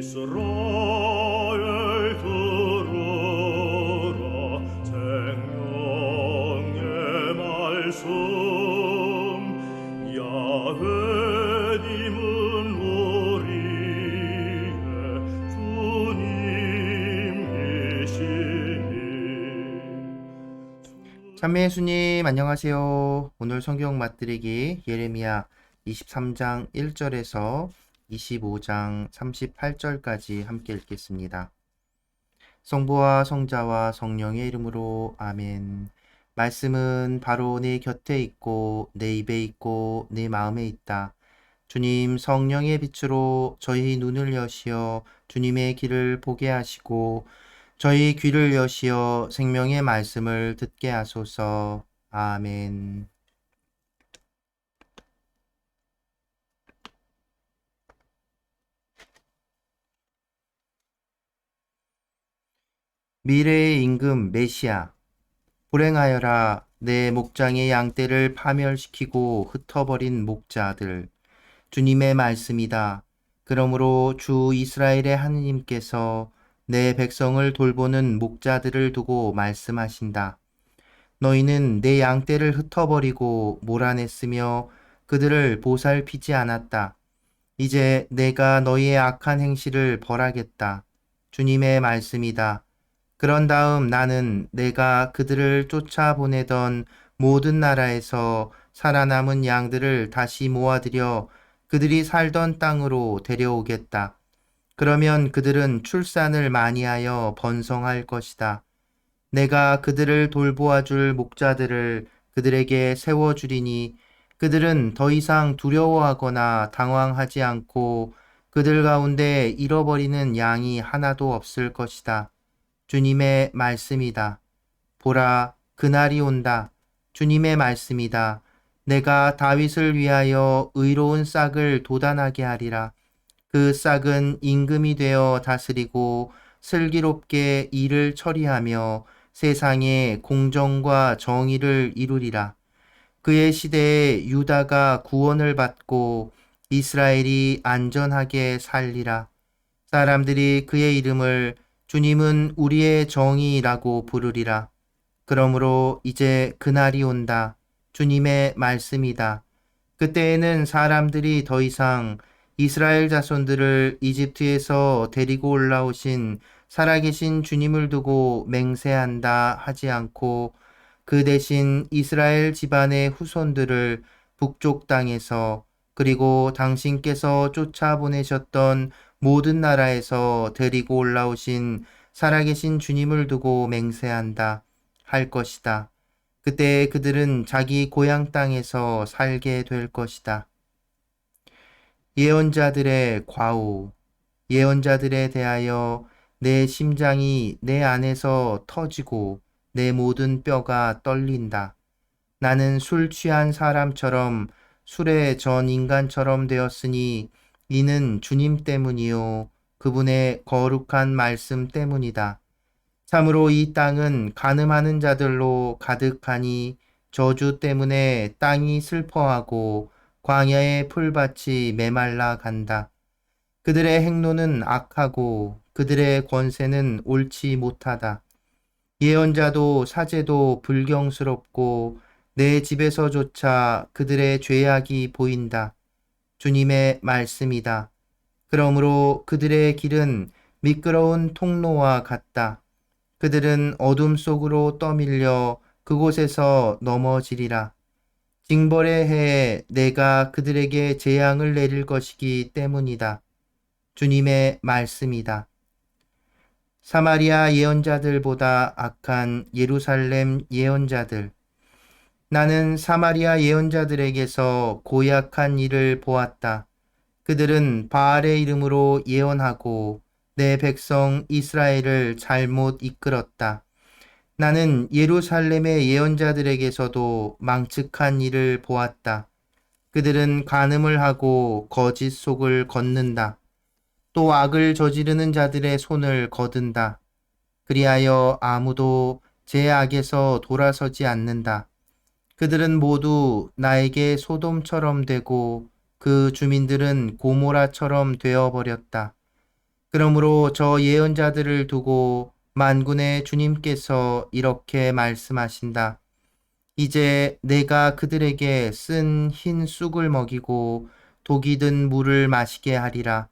이스라엘 들으라 생명의 말씀 야훼님은 우리의 주님이시니 참매 예수님 안녕하세요. 오늘 성경 맛들이기 예레미야 23장 1절에서 25장 38절까지 함께 읽겠습니다. 성부와 성자와 성령의 이름으로 아멘. 말씀은 바로 내 곁에 있고 내 입에 있고 내 마음에 있다. 주님 성령의 빛으로 저희 눈을 여시어 주님의 길을 보게 하시고 저희 귀를 여시어 생명의 말씀을 듣게 하소서. 아멘. 미래의 임금 메시아, 불행하여라. 내 목장의 양떼를 파멸시키고 흩어버린 목자들. 주님의 말씀이다. 그러므로 주 이스라엘의 하느님께서 내 백성을 돌보는 목자들을 두고 말씀하신다. 너희는 내 양떼를 흩어버리고 몰아냈으며 그들을 보살피지 않았다. 이제 내가 너희의 악한 행실을 벌하겠다. 주님의 말씀이다. 그런 다음 나는 내가 그들을 쫓아보내던 모든 나라에서 살아남은 양들을 다시 모아들여 그들이 살던 땅으로 데려오겠다. 그러면 그들은 출산을 많이 하여 번성할 것이다. 내가 그들을 돌보아 줄 목자들을 그들에게 세워주리니 그들은 더 이상 두려워하거나 당황하지 않고 그들 가운데 잃어버리는 양이 하나도 없을 것이다. 주님의 말씀이다. 보라, 그날이 온다. 주님의 말씀이다. 내가 다윗을 위하여 의로운 싹을 돋아나게 하리라. 그 싹은 임금이 되어 다스리고 슬기롭게 일을 처리하며 세상에 공정과 정의를 이루리라. 그의 시대에 유다가 구원을 받고 이스라엘이 안전하게 살리라. 사람들이 그의 이름을 주님은 우리의 정의라고 부르리라. 그러므로 이제 그날이 온다. 주님의 말씀이다. 그때에는 사람들이 더 이상 이스라엘 자손들을 이집트에서 데리고 올라오신 살아계신 주님을 두고 맹세한다 하지 않고 그 대신 이스라엘 집안의 후손들을 북쪽 땅에서 그리고 당신께서 쫓아보내셨던 모든 나라에서 데리고 올라오신 살아계신 주님을 두고 맹세한다 할 것이다. 그때 그들은 자기 고향 땅에서 살게 될 것이다. 예언자들의 과오, 예언자들에 대하여 내 심장이 내 안에서 터지고 내 모든 뼈가 떨린다. 나는 술 취한 사람처럼 술에 전 인간처럼 되었으니 이는 주님 때문이요 그분의 거룩한 말씀 때문이다. 참으로 이 땅은 간음하는 자들로 가득하니 저주 때문에 땅이 슬퍼하고 광야의 풀밭이 메말라 간다. 그들의 행로는 악하고 그들의 권세는 옳지 못하다. 예언자도 사제도 불경스럽고 내 집에서조차 그들의 죄악이 보인다. 주님의 말씀이다. 그러므로 그들의 길은 미끄러운 통로와 같다. 그들은 어둠 속으로 떠밀려 그곳에서 넘어지리라. 징벌의 해에 내가 그들에게 재앙을 내릴 것이기 때문이다. 주님의 말씀이다. 사마리아 예언자들보다 악한 예루살렘 예언자들. 나는 사마리아 예언자들에게서 고약한 일을 보았다. 그들은 바알의 이름으로 예언하고 내 백성 이스라엘을 잘못 이끌었다. 나는 예루살렘의 예언자들에게서도 망측한 일을 보았다. 그들은 간음을 하고 거짓 속을 걷는다. 또 악을 저지르는 자들의 손을 거둔다. 그리하여 아무도 제 악에서 돌아서지 않는다. 그들은 모두 나에게 소돔처럼 되고 그 주민들은 고모라처럼 되어버렸다. 그러므로 저 예언자들을 두고 만군의 주님께서 이렇게 말씀하신다. 이제 내가 그들에게 쓴 흰 쑥을 먹이고 독이 든 물을 마시게 하리라.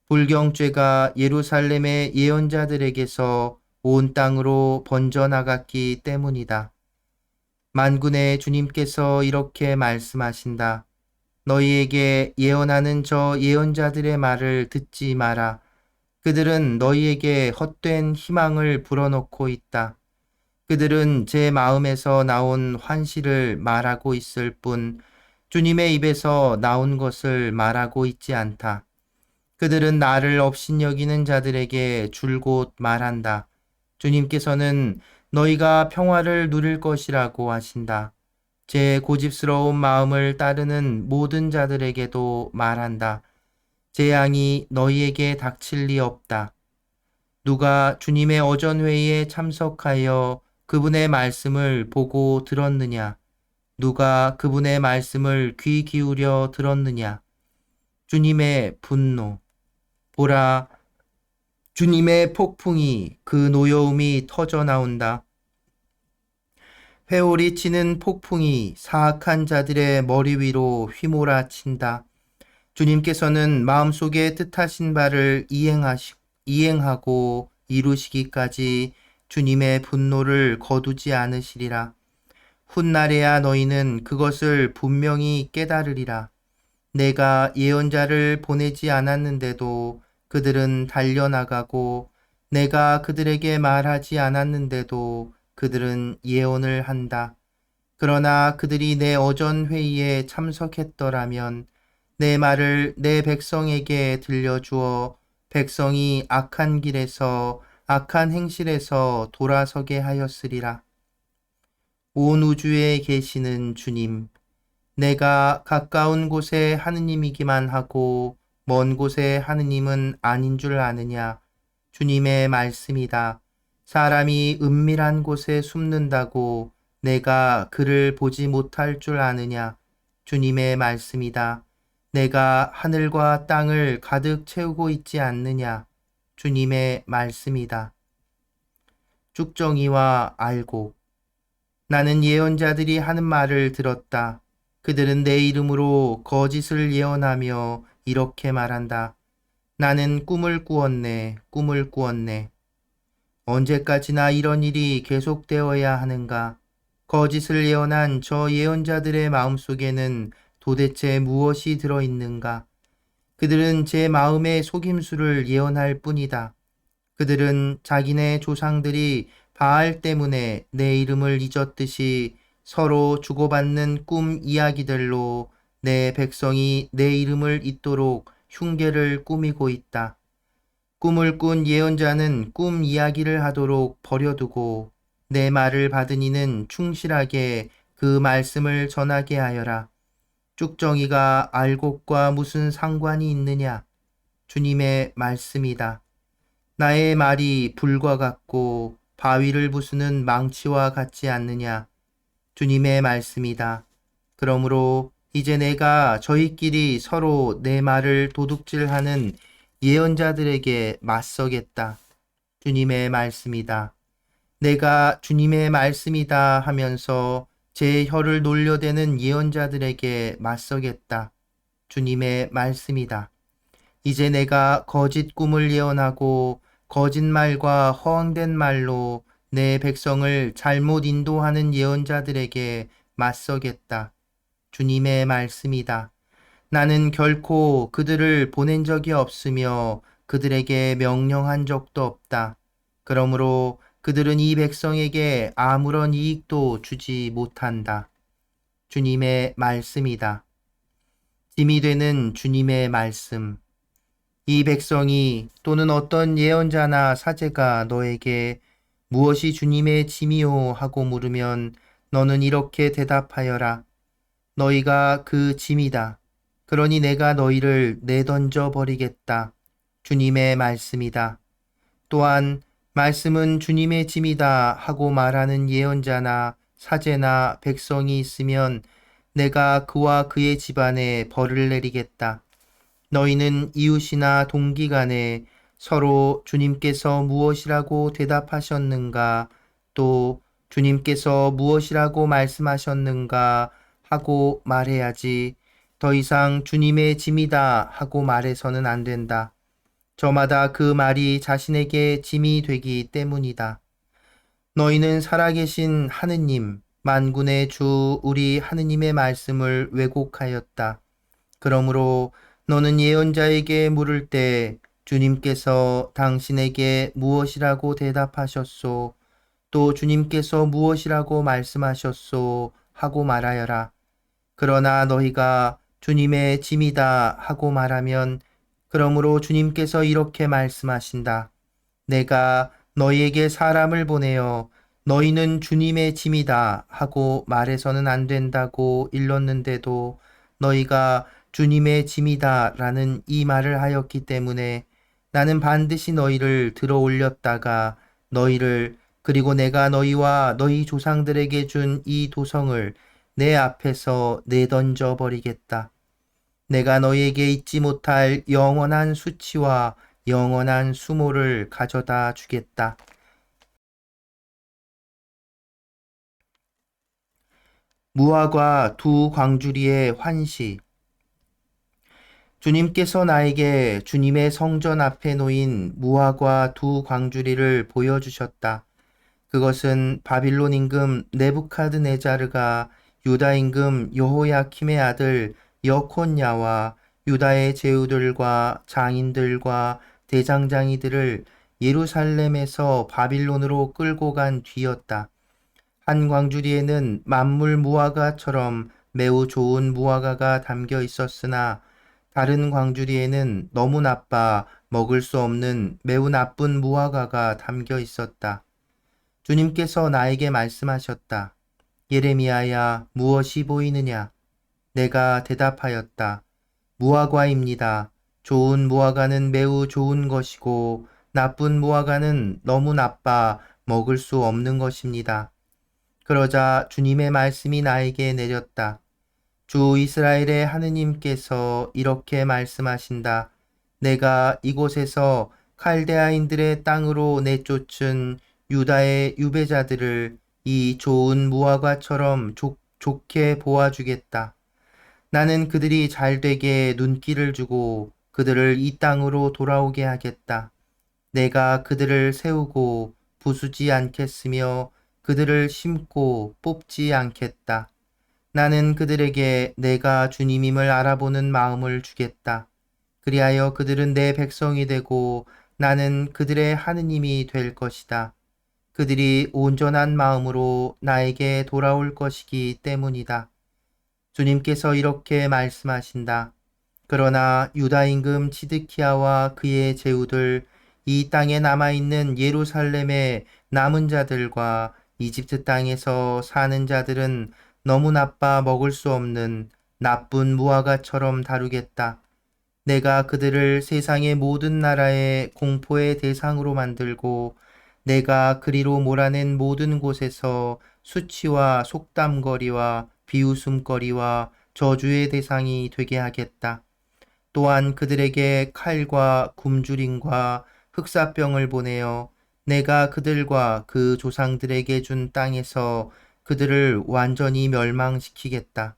불경죄가 예루살렘의 예언자들에게서 온 땅으로 번져나갔기 때문이다. 만군의 주님께서 이렇게 말씀하신다. 너희에게 예언하는 저 예언자들의 말을 듣지 마라. 그들은 너희에게 헛된 희망을 불어넣고 있다. 그들은 제 마음에서 나온 환시를 말하고 있을 뿐 주님의 입에서 나온 것을 말하고 있지 않다. 그들은 나를 업신여기는 자들에게 줄곧 말한다. 주님께서는 너희가 평화를 누릴 것이라고 하신다. 제 고집스러운 마음을 따르는 모든 자들에게도 말한다. 재앙이 너희에게 닥칠 리 없다. 누가 주님의 어전회의에 참석하여 그분의 말씀을 보고 들었느냐? 누가 그분의 말씀을 귀 기울여 들었느냐? 주님의 분노. 보라, 주님의 폭풍이 그 노여움이 터져 나온다. 회오리 치는 폭풍이 사악한 자들의 머리 위로 휘몰아친다. 주님께서는 마음속에 뜻하신 바를 이행하고 이루시기까지 주님의 분노를 거두지 않으시리라. 훗날에야 너희는 그것을 분명히 깨달으리라. 내가 예언자를 보내지 않았는데도 그들은 달려나가고 내가 그들에게 말하지 않았는데도 그들은 예언을 한다. 그러나 그들이 내 어전 회의에 참석했더라면 내 말을 내 백성에게 들려주어 백성이 악한 길에서 악한 행실에서 돌아서게 하였으리라. 온 우주에 계시는 주님, 내가 가까운 곳에 하느님이기만 하고 먼 곳에 하느님은 아닌 줄 아느냐? 주님의 말씀이다. 사람이 은밀한 곳에 숨는다고 내가 그를 보지 못할 줄 아느냐? 주님의 말씀이다. 내가 하늘과 땅을 가득 채우고 있지 않느냐? 주님의 말씀이다. 쭉정이와 알곡. 나는 예언자들이 하는 말을 들었다. 그들은 내 이름으로 거짓을 예언하며 이렇게 말한다. 나는 꿈을 꾸었네, 꿈을 꾸었네. 언제까지나 이런 일이 계속되어야 하는가? 거짓을 예언한 저 예언자들의 마음속에는 도대체 무엇이 들어있는가? 그들은 제 마음의 속임수를 예언할 뿐이다. 그들은 자기네 조상들이 바알 때문에 내 이름을 잊었듯이 서로 주고받는 꿈 이야기들로 내 백성이 내 이름을 잊도록 흉계를 꾸미고 있다. 꿈을 꾼 예언자는 꿈 이야기를 하도록 버려두고 내 말을 받은 이는 충실하게 그 말씀을 전하게 하여라. 쭉정이가 알곡과 무슨 상관이 있느냐? 주님의 말씀이다. 나의 말이 불과 같고 바위를 부수는 망치와 같지 않느냐? 주님의 말씀이다. 그러므로 이제 내가 저희끼리 서로 내 말을 도둑질하는 예언자들에게 맞서겠다. 주님의 말씀이다. 내가 주님의 말씀이다 하면서 제 혀를 놀려대는 예언자들에게 맞서겠다. 주님의 말씀이다. 이제 내가 거짓 꿈을 예언하고 거짓말과 허황된 말로 내 백성을 잘못 인도하는 예언자들에게 맞서겠다. 주님의 말씀이다. 나는 결코 그들을 보낸 적이 없으며 그들에게 명령한 적도 없다. 그러므로 그들은 이 백성에게 아무런 이익도 주지 못한다. 주님의 말씀이다. 짐이 되는 주님의 말씀. 이 백성이 또는 어떤 예언자나 사제가 너에게 무엇이 주님의 짐이요 하고 물으면 너는 이렇게 대답하여라. 너희가 그 짐이다. 그러니 내가 너희를 내던져 버리겠다. 주님의 말씀이다. 또한 말씀은 주님의 짐이다 하고 말하는 예언자나 사제나 백성이 있으면 내가 그와 그의 집안에 벌을 내리겠다. 너희는 이웃이나 동기 간에 서로 주님께서 무엇이라고 대답하셨는가, 또 주님께서 무엇이라고 말씀하셨는가 하고 말해야지. 더 이상 주님의 짐이다 하고 말해서는 안 된다. 저마다 그 말이 자신에게 짐이 되기 때문이다. 너희는 살아계신 하느님, 만군의 주 우리 하느님의 말씀을 왜곡하였다. 그러므로 너는 예언자에게 물을 때 주님께서 당신에게 무엇이라고 대답하셨소? 또 주님께서 무엇이라고 말씀하셨소? 하고 말하여라. 그러나 너희가 주님의 짐이다 하고 말하면 그러므로 주님께서 이렇게 말씀하신다. 내가 너희에게 사람을 보내어 너희는 주님의 짐이다 하고 말해서는 안 된다고 일렀는데도 너희가 주님의 짐이다 라는 이 말을 하였기 때문에 나는 반드시 너희를 들어 올렸다가 너희를 그리고 내가 너희와 너희 조상들에게 준 이 도성을 내 앞에서 내던져 버리겠다. 내가 너희에게 잊지 못할 영원한 수치와 영원한 수모를 가져다 주겠다. 무화과 두 광주리의 환시. 주님께서 나에게 주님의 성전 앞에 놓인 무화과 두 광주리를 보여주셨다. 그것은 바빌론 임금 네부카드네자르가 유다 임금 여호야킴의 아들 여콘야와 유다의 제후들과 장인들과 대장장이들을 예루살렘에서 바빌론으로 끌고 간 뒤였다. 한 광주리에는 만물 무화과처럼 매우 좋은 무화과가 담겨 있었으나 다른 광주리에는 너무 나빠 먹을 수 없는 매우 나쁜 무화과가 담겨 있었다. 주님께서 나에게 말씀하셨다. 예레미야야, 무엇이 보이느냐? 내가 대답하였다. 무화과입니다. 좋은 무화과는 매우 좋은 것이고 나쁜 무화과는 너무 나빠 먹을 수 없는 것입니다. 그러자 주님의 말씀이 나에게 내렸다. 주 이스라엘의 하느님께서 이렇게 말씀하신다. 내가 이곳에서 칼데아인들의 땅으로 내쫓은 유다의 유배자들을 이 좋은 무화과처럼 좋게 보아주겠다. 나는 그들이 잘되게 눈길을 주고 그들을 이 땅으로 돌아오게 하겠다. 내가 그들을 세우고 부수지 않겠으며 그들을 심고 뽑지 않겠다. 나는 그들에게 내가 주님임을 알아보는 마음을 주겠다. 그리하여 그들은 내 백성이 되고 나는 그들의 하느님이 될 것이다. 그들이 온전한 마음으로 나에게 돌아올 것이기 때문이다. 주님께서 이렇게 말씀하신다. 그러나 유다 임금 치드키야와 그의 제후들, 이 땅에 남아있는 예루살렘의 남은 자들과 이집트 땅에서 사는 자들은 너무 나빠 먹을 수 없는 나쁜 무화과처럼 다루겠다. 내가 그들을 세상의 모든 나라의 공포의 대상으로 만들고 내가 그리로 몰아낸 모든 곳에서 수치와 속담거리와 비웃음거리와 저주의 대상이 되게 하겠다. 또한 그들에게 칼과 굶주림과 흑사병을 보내어 내가 그들과 그 조상들에게 준 땅에서 그들을 완전히 멸망시키겠다.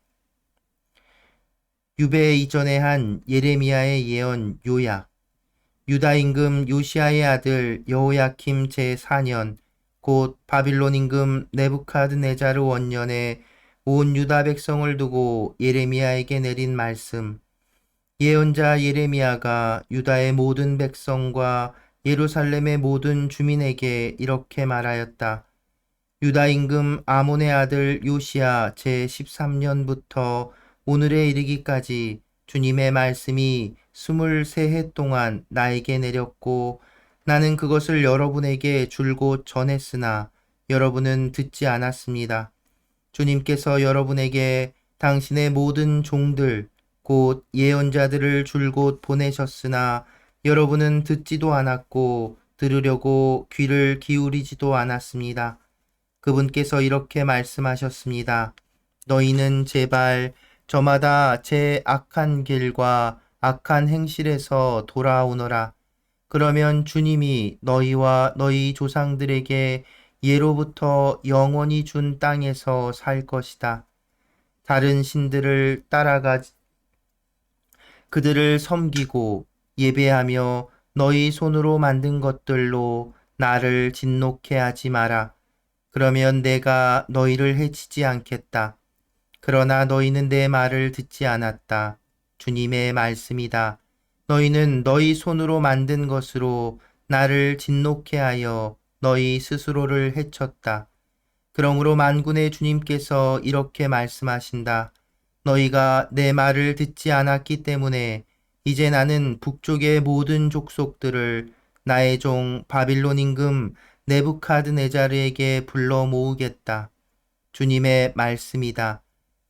유배 이전에 한 예레미야의 예언 요약. 유다 임금 요시야의 아들 여호야킴 제4년 곧 바빌론 임금 네부카드네자르 원년에 온 유다 백성을 두고 예레미야에게 내린 말씀. 예언자 예레미야가 유다의 모든 백성과 예루살렘의 모든 주민에게 이렇게 말하였다. 유다 임금 아몬의 아들 요시야 제13년부터 오늘에 이르기까지 주님의 말씀이 23해 동안 나에게 내렸고 나는 그것을 여러분에게 줄곧 전했으나 여러분은 듣지 않았습니다. 주님께서 여러분에게 당신의 모든 종들 곧 예언자들을 줄곧 보내셨으나 여러분은 듣지도 않았고 들으려고 귀를 기울이지도 않았습니다. 그분께서 이렇게 말씀하셨습니다. 너희는 제발 저마다 제 악한 길과 악한 행실에서 돌아오너라. 그러면 주님이 너희와 너희 조상들에게 예로부터 영원히 준 땅에서 살 것이다. 다른 신들을 따라가 그들을 섬기고 예배하며 너희 손으로 만든 것들로 나를 진노케 하지 마라. 그러면 내가 너희를 해치지 않겠다. 그러나 너희는 내 말을 듣지 않았다. 주님의 말씀이다. 너희는 너희 손으로 만든 것으로 나를 진노케 하여 너희 스스로를 해쳤다. 그러므로 만군의 주님께서 이렇게 말씀하신다. 너희가 내 말을 듣지 않았기 때문에 이제 나는 북쪽의 모든 족속들을 나의 종 바빌론 임금 네부카드네자르에게 불러 모으겠다. 주님의 말씀이다.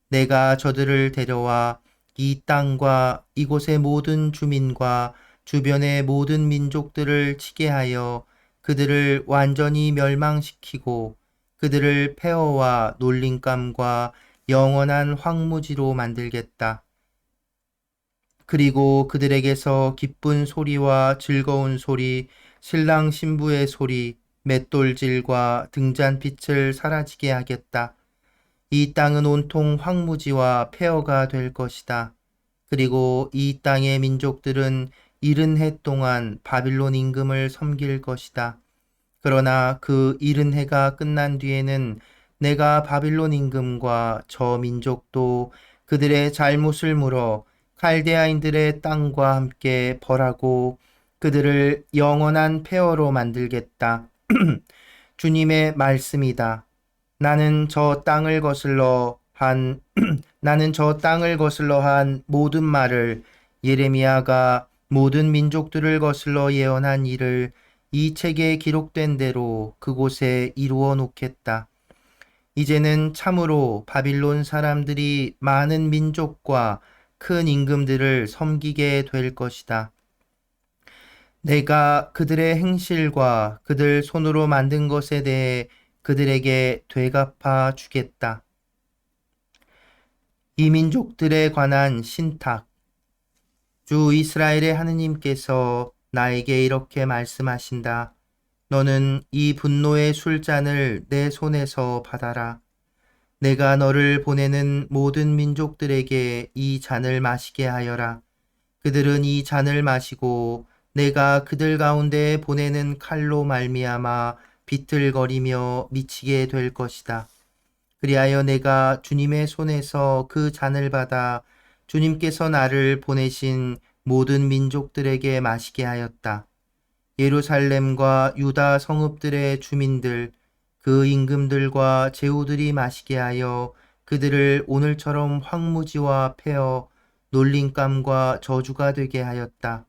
내가 저들을 데려와 이 땅과 이곳의 모든 주민과 주변의 모든 민족들을 치게 하여 그들을 완전히 멸망시키고 그들을 폐허와 놀림감과 영원한 황무지로 만들겠다. 그리고 그들에게서 기쁜 소리와 즐거운 소리, 신랑 신부의 소리, 맷돌질과 등잔빛을 사라지게 하겠다. 이 땅은 온통 황무지와 폐허가 될 것이다. 그리고 이 땅의 민족들은 70해 동안 바빌론 임금을 섬길 것이다. 그러나 그 70해가 끝난 뒤에는 내가 바빌론 임금과 저 민족도 그들의 잘못을 물어 칼데아인들의 땅과 함께 벌하고 그들을 영원한 폐허로 만들겠다. 주님의 말씀이다. 나는 저 땅을 거슬러 한 나는 저 땅을 거슬러 한 모든 말을 예레미야가 모든 민족들을 거슬러 예언한 일을 이 책에 기록된 대로 그곳에 이루어 놓겠다. 이제는 참으로 바빌론 사람들이 많은 민족과 큰 임금들을 섬기게 될 것이다. 내가 그들의 행실과 그들 손으로 만든 것에 대해 그들에게 되갚아 주겠다. 이 민족들에 관한 신탁. 주 이스라엘의 하느님께서 나에게 이렇게 말씀하신다. 너는 이 분노의 술잔을 내 손에서 받아라. 내가 너를 보내는 모든 민족들에게 이 잔을 마시게 하여라. 그들은 이 잔을 마시고 내가 그들 가운데 보내는 칼로 말미암아 비틀거리며 미치게 될 것이다. 그리하여 내가 주님의 손에서 그 잔을 받아 주님께서 나를 보내신 모든 민족들에게 마시게 하였다. 예루살렘과 유다 성읍들의 주민들, 그 임금들과 제후들이 마시게 하여 그들을 오늘처럼 황무지와 폐허, 놀림감과 저주가 되게 하였다.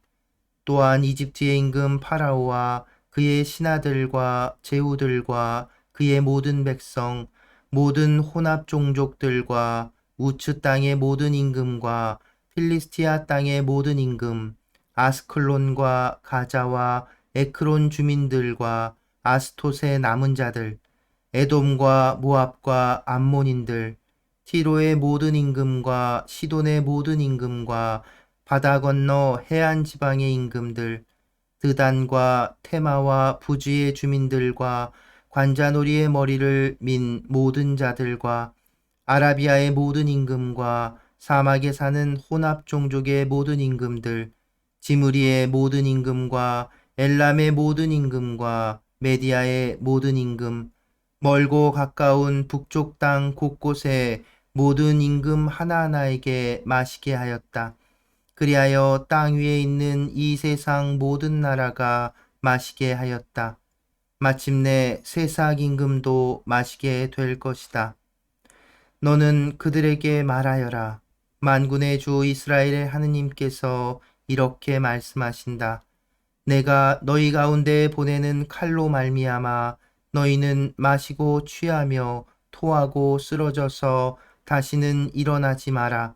또한 이집트의 임금 파라오와 그의 신하들과 제후들과 그의 모든 백성, 모든 혼합 종족들과 우츠 땅의 모든 임금과 필리스티아 땅의 모든 임금, 아스클론과 가자와 에크론 주민들과 아스토스의 남은 자들, 에돔과 모압과 암몬인들, 티로의 모든 임금과 시돈의 모든 임금과 바다 건너 해안 지방의 임금들, 드단과 테마와 부지의 주민들과 관자놀이의 머리를 민 모든 자들과 아라비아의 모든 임금과 사막에 사는 혼합 종족의 모든 임금들, 지므리의 모든 임금과 엘람의 모든 임금과 메디아의 모든 임금, 멀고 가까운 북쪽 땅 곳곳에 모든 임금 하나하나에게 마시게 하였다. 그리하여 땅 위에 있는 이 세상 모든 나라가 마시게 하였다. 마침내 세삭 임금도 마시게 될 것이다. 너는 그들에게 말하여라. 만군의 주 이스라엘의 하느님께서 이렇게 말씀하신다. 내가 너희 가운데 보내는 칼로 말미암아 너희는 마시고 취하며 토하고 쓰러져서 다시는 일어나지 마라.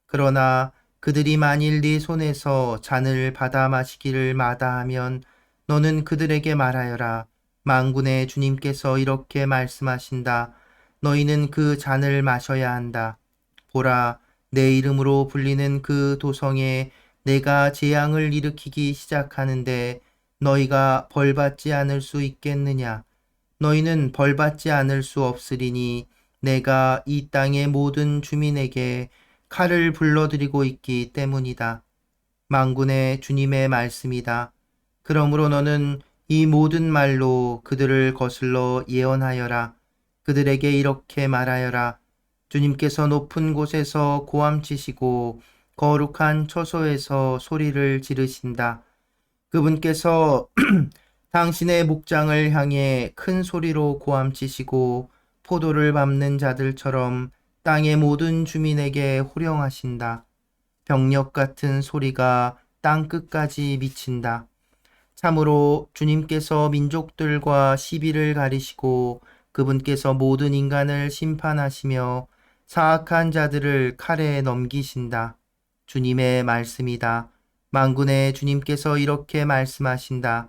그러나 그들이 만일 네 손에서 잔을 받아 마시기를 마다하면 너는 그들에게 말하여라. 만군의 주님께서 이렇게 말씀하신다. 너희는 그 잔을 마셔야 한다. 보라, 내 이름으로 불리는 그 도성에 내가 재앙을 일으키기 시작하는데 너희가 벌받지 않을 수 있겠느냐? 너희는 벌받지 않을 수 없으리니 내가 이 땅의 모든 주민에게 칼을 불러들이고 있기 때문이다. 만군의 주님의 말씀이다. 그러므로 너는 이 모든 말로 그들을 거슬러 예언하여라. 그들에게 이렇게 말하여라. 주님께서 높은 곳에서 고함치시고 거룩한 처소에서 소리를 지르신다. 그분께서 당신의 목장을 향해 큰 소리로 고함치시고 포도를 밟는 자들처럼 땅의 모든 주민에게 호령하신다. 병력 같은 소리가 땅 끝까지 미친다. 참으로 주님께서 민족들과 시비를 가리시고 그분께서 모든 인간을 심판하시며 사악한 자들을 칼에 넘기신다. 주님의 말씀이다. 만군의 주님께서 이렇게 말씀하신다.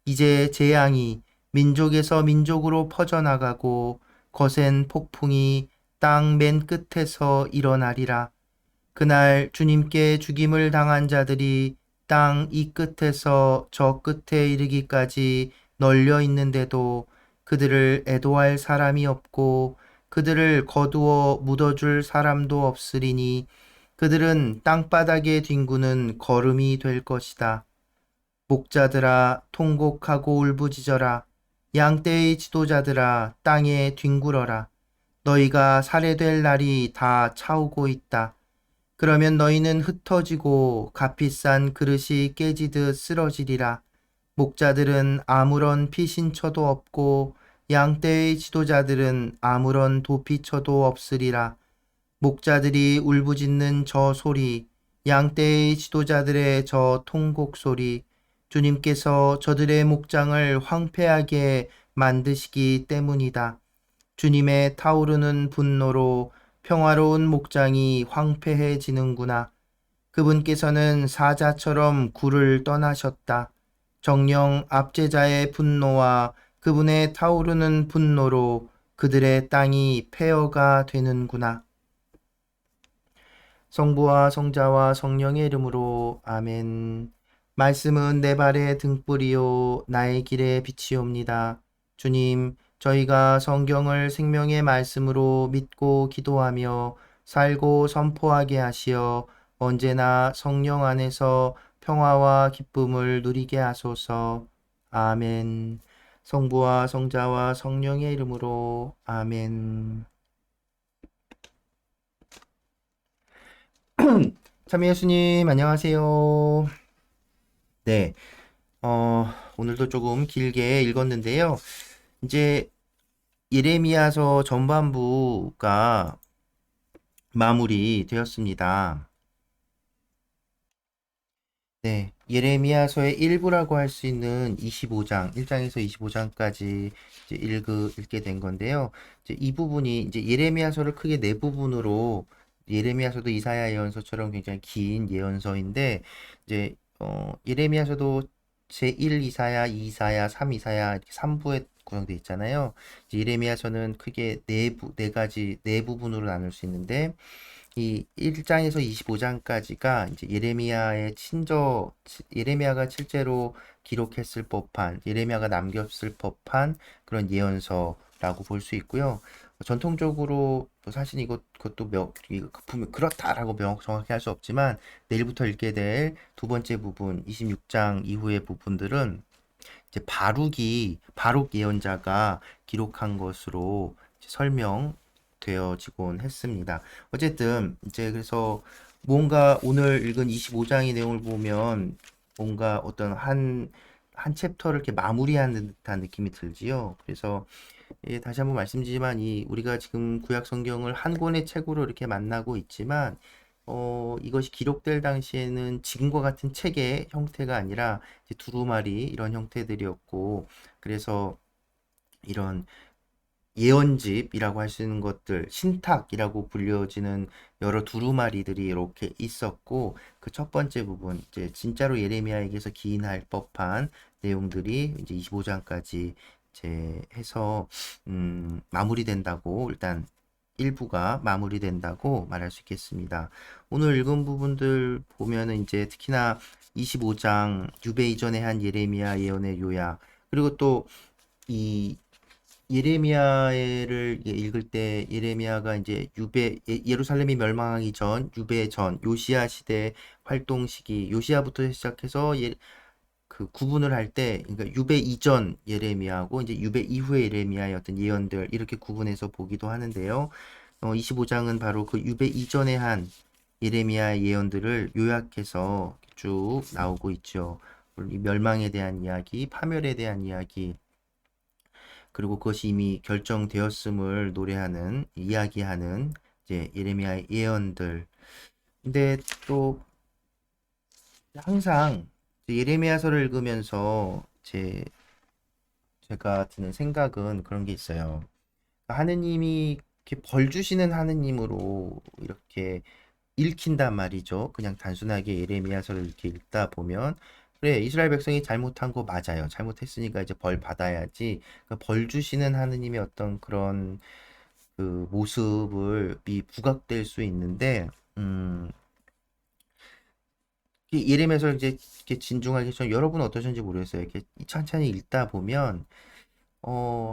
이제 재앙이 민족에서 민족으로 퍼져나가고 거센 폭풍이 땅 맨 끝에서 일어나리라. 그날 주님께 죽임을 당한 자들이 땅 이 끝에서 저 끝에 이르기까지 널려 있는데도 그들을 애도할 사람이 없고 그들을 거두어 묻어줄 사람도 없으리니 그들은 땅바닥에 뒹구는 거름이 될 것이다. 목자들아 통곡하고 울부짖어라. 양떼의 지도자들아 땅에 뒹굴어라. 너희가 살해될 날이 다 차오고 있다. 그러면 너희는 흩어지고 값비싼 그릇이 깨지듯 쓰러지리라. 목자들은 아무런 피신처도 없고 양떼의 지도자들은 아무런 도피처도 없으리라. 목자들이 울부짖는 저 소리, 양떼의 지도자들의 저 통곡 소리, 주님께서 저들의 목장을 황폐하게 만드시기 때문이다. 주님의 타오르는 분노로 평화로운 목장이 황폐해지는구나. 그분께서는 사자처럼 굴을 떠나셨다. 정령 압제자의 분노와 그분의 타오르는 분노로 그들의 땅이 폐허가 되는구나. 성부와 성자와 성령의 이름으로 아멘. 말씀은 내 발의 등불이요 나의 길의 빛이옵니다. 주님, 저희가 성경을 생명의 말씀으로 믿고 기도하며 살고 선포하게 하시어 언제나 성령 안에서 평화와 기쁨을 누리게 하소서. 아멘. 성부와 성자와 성령의 이름으로 아멘. 참 예수님 안녕하세요. 네, 오늘도 조금 길게 읽었는데요. 이제 예레미야서 전반부가 마무리되었습니다. 네, 예레미야서의 일부라고 할 수 있는 25장, 1장에서 25장까지 이제 읽게 된 건데요. 이제 이 부분이 이제 예레미야서를 크게 네 부분으로 예레미야서도 이사야 예언서처럼 굉장히 긴 예언서인데 이제 예레미야서도 제1 이사야, 2 이사야, 3 이사야 이렇게 3부에 구성되어 있잖아요. 이제 예레미야서는 크게 네 가지 네 부분으로 나눌 수 있는데 이 1장에서 25장까지가 이제 예레미야가 실제로 기록했을 법한, 예레미야가 남겼을 법한 그런 예언서라고 볼 수 있고요. 전통적으로 사실 그것도 분명 그렇다라고 정확히 할 수 없지만 내일부터 읽게 될 두 번째 부분, 26장 이후의 부분들은 이제 바룩 예언자가 기록한 것으로 설명되어지곤 했습니다. 어쨌든 이제 그래서 뭔가 오늘 읽은 25장의 내용을 보면 뭔가 어떤 한 챕터를 이렇게 마무리하는 듯한 느낌이 들지요. 그래서 다시 한번 말씀드리지만 우리가 지금 구약 성경을 한 권의 책으로 이렇게 만나고 있지만 이것이 기록될 당시에는 지금과 같은 책의 형태가 아니라 이제 두루마리 이런 형태들이었고 그래서 이런 예언집이라고 할 수 있는 것들, 신탁이라고 불려지는 여러 두루마리들이 이렇게 있었고 그 첫 번째 부분 이제 진짜로 예레미야에게서 기인할 법한 내용들이 이제 25장까지 이제 해서 마무리된다고 일단 일부가 마무리된다고 말할 수 있겠습니다. 오늘 읽은 부분들 보면은 이제 특히나 25장 유배 이전에 한 예레미야 예언의 요약, 그리고 또 이 예레미야를 읽을 때 예레미야가 이제 예루살렘이 멸망하기 전 유배 전 요시야 시대 활동 시기, 요시야부터 시작해서 그 구분을 할 때, 그러니까 유배 이전 예레미야하고 이제 유배 이후의 예레미야의 어떤 예언들 이렇게 구분해서 보기도 하는데요. 25장은 바로 그 유배 이전에 한 예레미야의 예언들을 요약해서 쭉 나오고 있죠. 이 멸망에 대한 이야기, 파멸에 대한 이야기, 그리고 그것이 이미 결정되었음을 노래하는, 이야기하는 이제 예레미야의 예언들. 근데 또 항상 예레미야서를 읽으면서 제가 드는 생각은 그런 게 있어요. 하느님이 이렇게 벌 주시는 하느님으로 이렇게 읽힌단 말이죠. 그냥 단순하게 예레미야서를 이렇게 읽다 보면, 그래, 이스라엘 백성이 잘못한 거 맞아요. 잘못했으니까 이제 벌 받아야지. 벌 주시는 하느님의 어떤 그런 그 모습이 부각될 수 있는데, 음, 예레미야서 이제 이렇게 진중하게 좀 여러분 어떠신지 모르겠어요. 이렇게 천천히 읽다 보면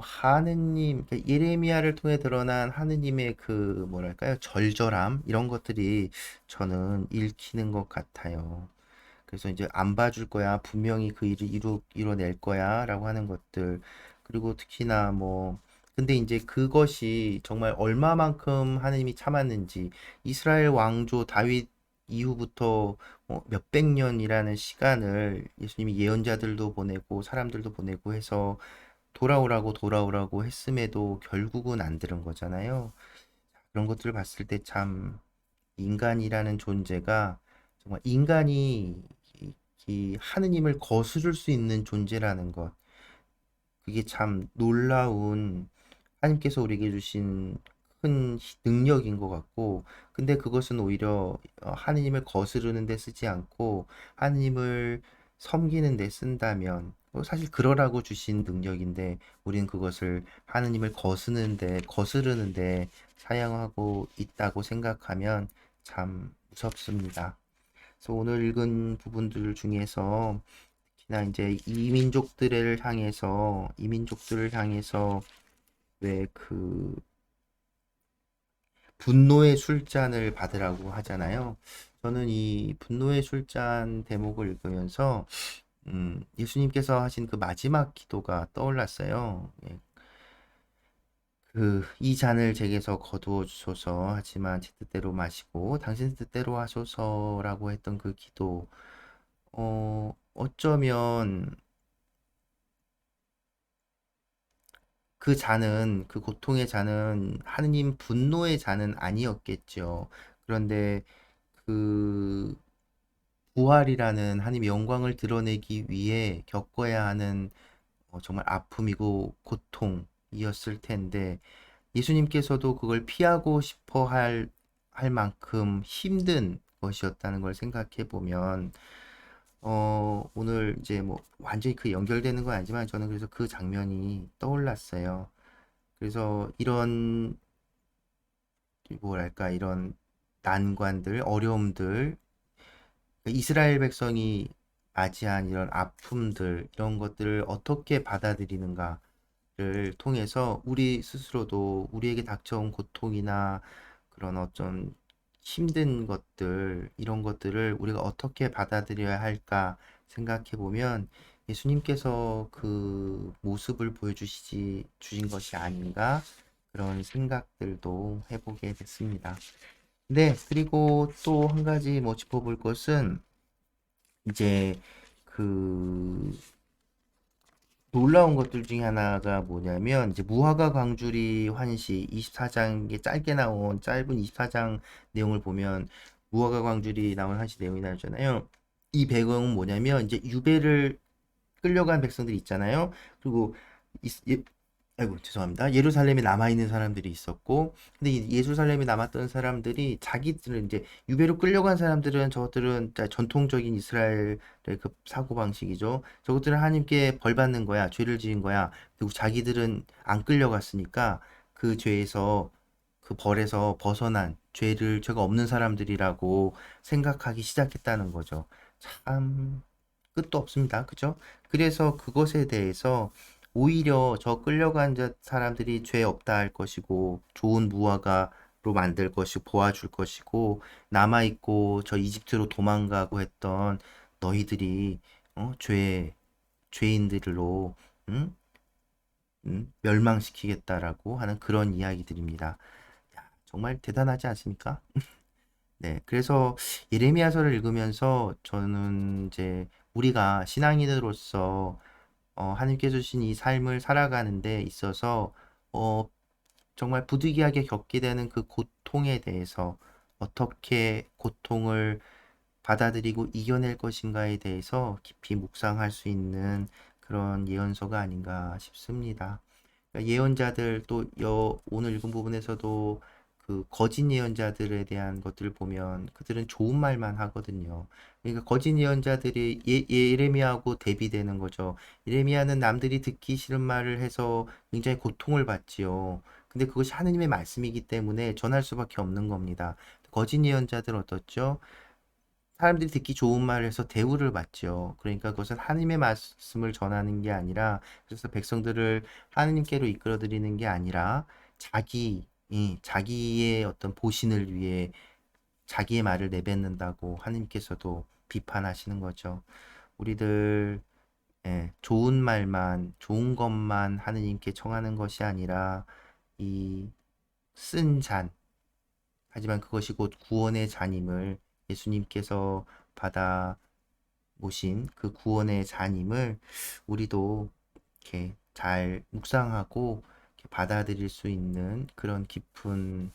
하느님, 예레미야를 통해 드러난 하느님의 그 뭐랄까요, 절절함 이런 것들이 저는 읽히는 것 같아요. 그래서 이제 안 봐줄 거야, 분명히 그 일을 이뤄낼 거야라고 하는 것들, 그리고 특히나 뭐 근데 이제 그것이 정말 얼마만큼 하느님이 참았는지, 이스라엘 왕조 다윗 이후부터 몇백 년이라는 시간을 예수님이 예언자들도 보내고 사람들도 보내고 해서 돌아오라고 했음에도 결국은 안 들은 거잖아요. 그런 것들을 봤을 때 참 인간이라는 존재가 정말 인간이 이 하느님을 거스를 수 있는 존재라는 것, 그게 참 놀라운 하나님께서 우리에게 주신 큰 능력인 것 같고, 근데 그것은 오히려 하느님을 거스르는 데 쓰지 않고 하느님을 섬기는 데 쓴다면, 사실 그러라고 주신 능력인데 우리는 그것을 하느님을 거스르는 데 사용하고 있다고 생각하면 참 무섭습니다. 그래서 오늘 읽은 부분들 중에서 특히나 이제 이민족들을 향해서 왜 그 분노의 술잔을 받으라고 하잖아요. 저는 이 분노의 술잔 대목을 읽으면서 예수님께서 하신 그 마지막 기도가 떠올랐어요. 예, 이 잔을 제게서 거두어 주소서, 하지만 제 뜻대로 마시고 당신 뜻대로 하소서라고 했던 그 기도. 어쩌면 그 고통의 잔은 하느님 분노의 잔은 아니었겠죠. 그런데 그 부활이라는 하나님의 영광을 드러내기 위해 겪어야 하는 정말 아픔이고 고통이었을 텐데, 예수님께서도 그걸 피하고 싶어 할 만큼 힘든 것이었다는 걸 생각해 보면, 오늘 이제 뭐 완전히 그 연결되는 건 아니지만 저는 그래서 그 장면이 떠올랐어요. 그래서 이런 난관들, 어려움들, 이스라엘 백성이 맞이한 이런 아픔들, 이런 것들을 어떻게 받아들이는가를 통해서 우리 스스로도 우리에게 닥쳐온 고통이나 그런 어떤 힘든 것들, 이런 것들을 우리가 어떻게 받아들여야 할까 생각해 보면 예수님께서 그 모습을 주신 것이 아닌가, 그런 생각들도 해보게 됐습니다. 네, 그리고 또 한 가지 뭐 짚어볼 것은 이제 그 놀라운 것들 중에 하나가 뭐냐면, 이제 무화과 광주리 환시 24장에 짧게 나온 짧은 24장 내용을 보면 무화과 광주리 나온 환시 내용이 나오잖아요. 이 배경은 뭐냐면 이제 유배를 끌려간 백성들이 있잖아요. 그리고 아이고 죄송합니다. 예루살렘에 남아 있는 사람들이 있었고, 근데 이 예루살렘에 남았던 사람들이 자기들은 이제 유배로 끌려간 사람들은, 저것들은 전통적인 이스라엘의 그 사고 방식이죠. 저것들은 하나님께 벌 받는 거야, 죄를 지은 거야. 그리고 자기들은 안 끌려갔으니까 그 죄에서 그 벌에서 벗어난 죄가 없는 사람들이라고 생각하기 시작했다는 거죠. 참 끝도 없습니다. 그죠? 그래서 그것에 대해서 오히려 저 끌려간 사람들이 죄 없다 할 것이고 좋은 무화과로 만들 것이고 보아줄 것이고 남아있고 저 이집트로 도망가고 했던 너희들이 죄인들로 응? 멸망시키겠다라고 하는 그런 이야기들입니다. 야, 정말 대단하지 않습니까? 네, 그래서 예레미야서를 읽으면서 저는 이제 우리가 신앙인으로서 하나님께 주신 이 삶을 살아가는 데 있어서 어, 정말 부득이하게 겪게 되는 그 고통에 대해서 어떻게 고통을 받아들이고 이겨낼 것인가에 대해서 깊이 묵상할 수 있는 그런 예언서가 아닌가 싶습니다. 그러니까 예언자들 또 오늘 읽은 부분에서도 그 거짓 예언자들에 대한 것들을 보면 그들은 좋은 말만 하거든요. 그러니까 거짓 예언자들이 예레미야하고 대비되는 거죠. 예레미야는 남들이 듣기 싫은 말을 해서 굉장히 고통을 받지요. 근데 그것이 하느님의 말씀이기 때문에 전할 수밖에 없는 겁니다. 거짓 예언자들은 어떻죠? 사람들이 듣기 좋은 말을 해서 대우를 받죠. 그러니까 그것은 하나님의 말씀을 전하는 게 아니라, 그래서 백성들을 하나님께로 이끌어들이는 게 아니라 자기의 어떤 보신을 위해 자기의 말을 내뱉는다고 하나님께서도 비판하시는 거죠. 우리들 좋은 말만, 좋은 것만 하느님께 청하는 것이 아니라 이 쓴 잔, 하지만 그것이 곧 구원의 잔임을 예수님께서 받아 모신 그 구원의 잔임을 우리도 이렇게 잘 묵상하고 이렇게 받아들일 수 있는 그런 깊은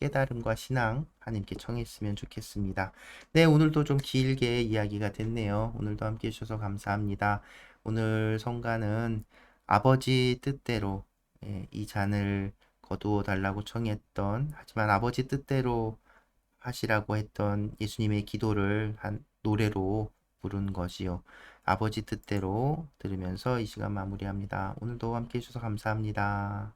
깨달음과 신앙 하나님께 청했으면 좋겠습니다. 네, 오늘도 좀 길게 이야기가 됐네요. 오늘도 함께 해주셔서 감사합니다. 오늘 성가는 아버지 뜻대로 이 잔을 거두어 달라고 청했던, 하지만 아버지 뜻대로 하시라고 했던 예수님의 기도를 한 노래로 부른 것이요. 아버지 뜻대로 들으면서 이 시간 마무리합니다. 오늘도 함께 해주셔서 감사합니다.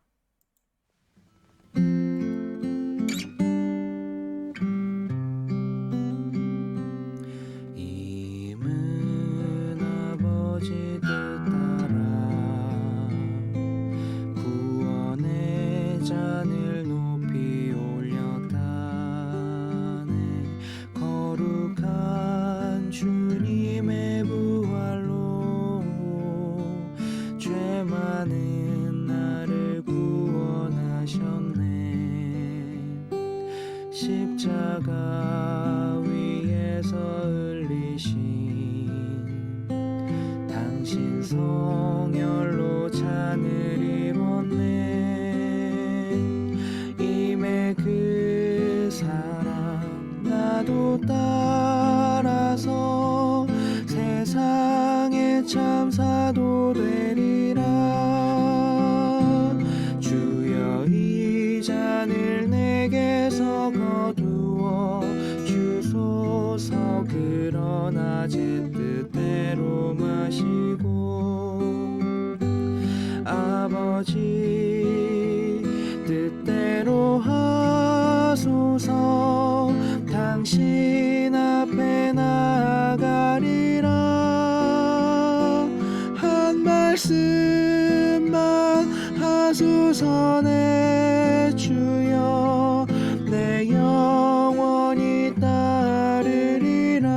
임은 아버지 뜻 따라 구원의 잔을 높이 올렸다네. 거룩한 주님의 부활로 죄 많은 나를 구원하셨네. 십자가 위에서 흘리신 당신 성혈로 잔을 입었네. 임의 그 사랑 나도 따라서 세상의 참 사도 되리라. 주여 이 잔을 내게서 거두어 주소서. 그러나 제 뜻대로 마시고 아버지 뜻대로 하소서. 당신 앞에 나아가리라. 한 말씀만 하소서. 내 주여 내 영원히 따르리라.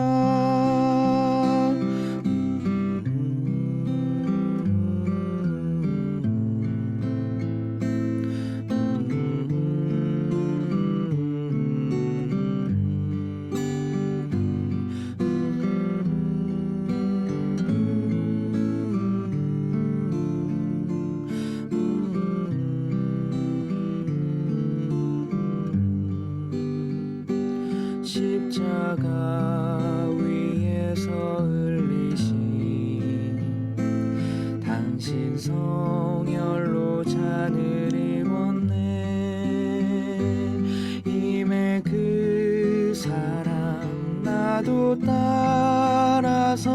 십자가 위에서 흘리신 당신 성혈로 잔을 입었네. 임의 그 사랑 나도 따라서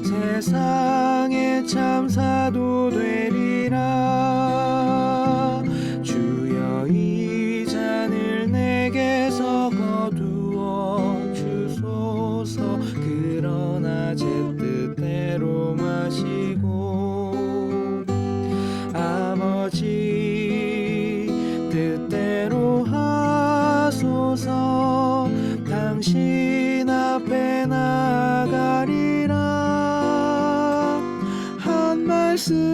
세상의 참 사도 되리라. 주여 이 없으니